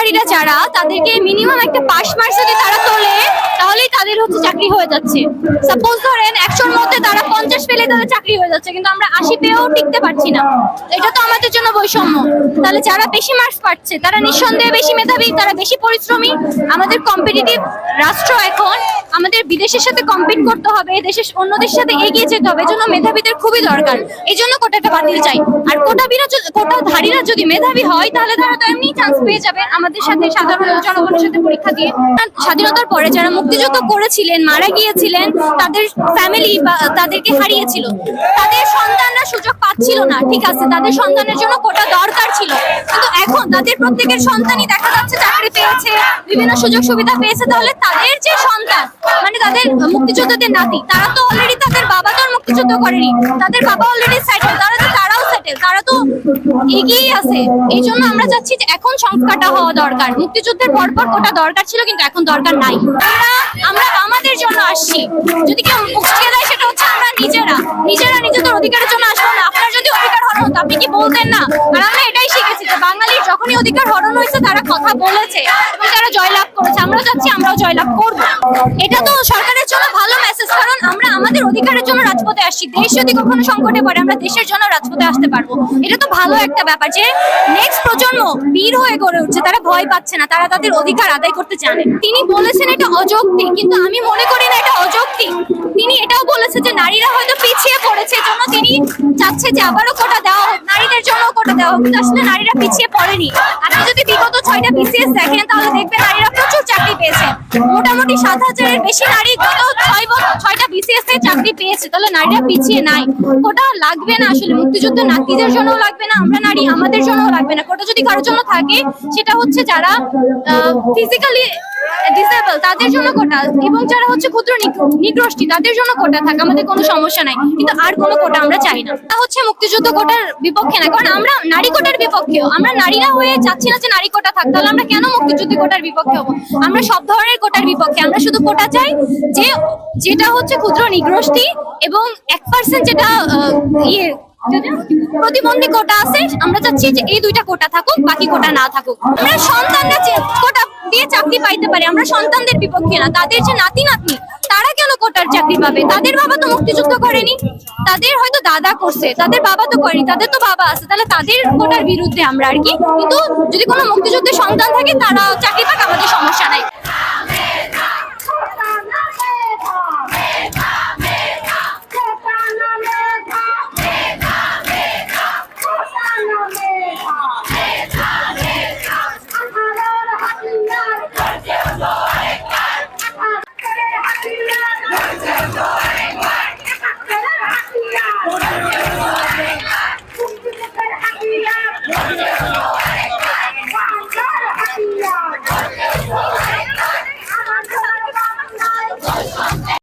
মুক্তিযোদ্ধাধারীরা যারা, তাদেরকে মিনিমাম একটা পাস মার্ক যদি তারা তোলে তাহলেই তাদের হচ্ছে চাকরি হয়ে যাচ্ছে। সাপোজ ধরেন 100-র মধ্যে তারা 50 পেলে তাদের চাকরি হয়ে যাচ্ছে, কিন্তু আমরা 80 পেয়েও টিকতে পারছি না। এটা তো আমাদের জন্য বৈষম্য। তাহলে যারা বেশি মার্কস পাচ্ছে তারা নিঃসন্দেহে বেশি মেধাবী, তারা বেশি পরিশ্রমী। আমাদের কম্পিটিটিভ রাষ্ট্র এখন, আমাদের বিদেশের সাথে কম্পিট করতে হবে, দেশের অন্য দেশের সাথে এগিয়ে যেতে হবে, এজন্য মেধাবীদের খুবই দরকার। এই জন্য কোটাটা বাতিল চাই। আর কোটাধারীরা যদি মেধাবী হয় তাহলে তারা তো এমনি চান্স পেয়ে যাবে আমাদের সাথে, সাধারণ জনগণের সাথে পরীক্ষা দিয়ে। স্বাধীনতার পরে যারা মুক্তিযুদ্ধ করেছিলেন, মারা গিয়েছিলেন, তাদের ফ্যামিলি বা তাদেরকে হারিয়েছিল, তাদের সন্তানরা সুযোগ পাচ্ছিল না। ঠিক আছে, তাদের সন্তানের জন্য কোটা দরকার ছিল, কিন্তু এখন তাদের প্রত্যেকের সন্তানই দেখা যাচ্ছে চাকরি পেয়েছে, বিভিন্ন সুযোগ সুবিধা পেয়েছে। তাহলে তাদের যে সন্তান, মানে তাদের মুক্তিযোদ্ধাদের নাতি, তারা তো অলরেডি, তাদের বাবা তো আর মুক্তিযুদ্ধ করেনি, তাদের বাবা অলরেডি সেটেল, তারাও সেটেল, তারা তো এগিয়ে আছে। এই জন্য আমরা চাচ্ছি যে এখন সংস্কারটা হওয়া দরকার। মুক্তিযুদ্ধের পরপর কোটা দরকার ছিল, কিন্তু এখন দরকার নাই। আমরা আমাদের জন্য আসছি, যদি কেউ মুক্তিয়ে দেয় সেটা হচ্ছে আমরা নিজেরা নিজেদের অধিকারের জন্য আসবো না। আপনার যদি অধিকার হরণ হতো আপনি কি বলতেন না? আর আমরা এটাই শিখেছি যে বাঙালির যখনই অধিকার হরণ হয়েছে তারা কথা বলেছে এবং তারা জয়লাভ করেছে। আমরা চাচ্ছি আমরাও জয়লাভ করব। এটা তো সরকারের জন্য ভালো মেসেজ, কারণ আমরা আমাদের অধিকারের জন্য রাজপথে আসছি। দেশ যদি কখনো সংকটে পড়ে আমরা দেশের জন্য রাজপথে আসতে পারবো। এটা তো ভালো একটা ব্যাপার যে নেক্সট প্রজন্ম বীর হয়ে গড়ে উঠছে, তারা ভয় পাচ্ছে না, তারা তাদের অধিকার আদায় করতে জানে। তিনি বলেছেন এটা অযৌক্তিক, কিন্তু আমি মনে করি না এটা অযৌক্তিক। তিনি এটাও বলেছে যে নারীরা হয়তো পিছিয়ে পড়েছে, জন্য তিনি চাচ্ছে যে আবারও কোটা দেওয়া হোক, নারীদের জন্য কোটা দেওয়া হোক। কিন্তু আসলে নারীরা পিছিয়ে পড়েনি। আপনি যদি বিগত 6টা বিসিএস দেখেন তাহলে দেখবেন নারীরা প্রচুর চাকরি পেয়েছে। মোটামুটি 7,000-এর বেশি নারী গত 6টা বিসিএস থেকে চাকরি পেয়েছে। তাহলে নারীরা পিছিয়ে নাই। কোটা লাগবে না আসলে, মুক্তিযুদ্ধ নারীদের জন্য লাগবে না, আমরা নারী আমাদের জন্য লাগবে না। কোটা যদি কারোর জন্য থাকে সেটা হচ্ছে যারা ফিজিক্যালি ডিসেবল তাদের জন্য কোটা, এবং যারা হচ্ছে ক্ষুদ্র নিগ্রোষ্ঠী তাদের জন্য কোটা থাকে, আমাদের কোনো সমস্যা নাই। কিন্তু আর কোনো কোটা আমরা চাই না। তা হচ্ছে মুক্তিযুদ্ধ কোটার বিপক্ষে না, কারণ আমরা নারী কোটার বিপক্ষেও। আমরা নারীরা হয়ে চাচ্ছি না যে নারী কোটা থাক, তাহলে আমরা কেন মুক্তিযুদ্ধ কোটার বিপক্ষে হবো? আমরা সব ধরনের কোটার বিপক্ষে। আমরা শুধু কোটা চাই যেটা হচ্ছে ক্ষুদ্র নিগ্রোষ্ঠী এবং 1% যেটা প্রতিবন্ধী কোটা আছে, আমরা চাচ্ছি যে এই 2টা কোটা থাকুক, বাকি কোটা না থাকুক। আমরা সন্তানরা কোটা দিয়ে চাকরি পাইতে পারি, আমরা সন্তানদের বিপক্ষে না। তাদের যে নাতি নাতনি তারা কেন কোটার চাকরি পাবে? তাদের বাবা তো মুক্তিযুদ্ধ করেনি, তাদের হয়তো দাদা করছে, তাদের বাবা তো করেনি, তাদের তো বাবা আছে। তাহলে তাদের কোটার বিরুদ্ধে আমরা আর কি। কিন্তু যদি কোনো মুক্তিযুদ্ধের সন্তান থাকে তারা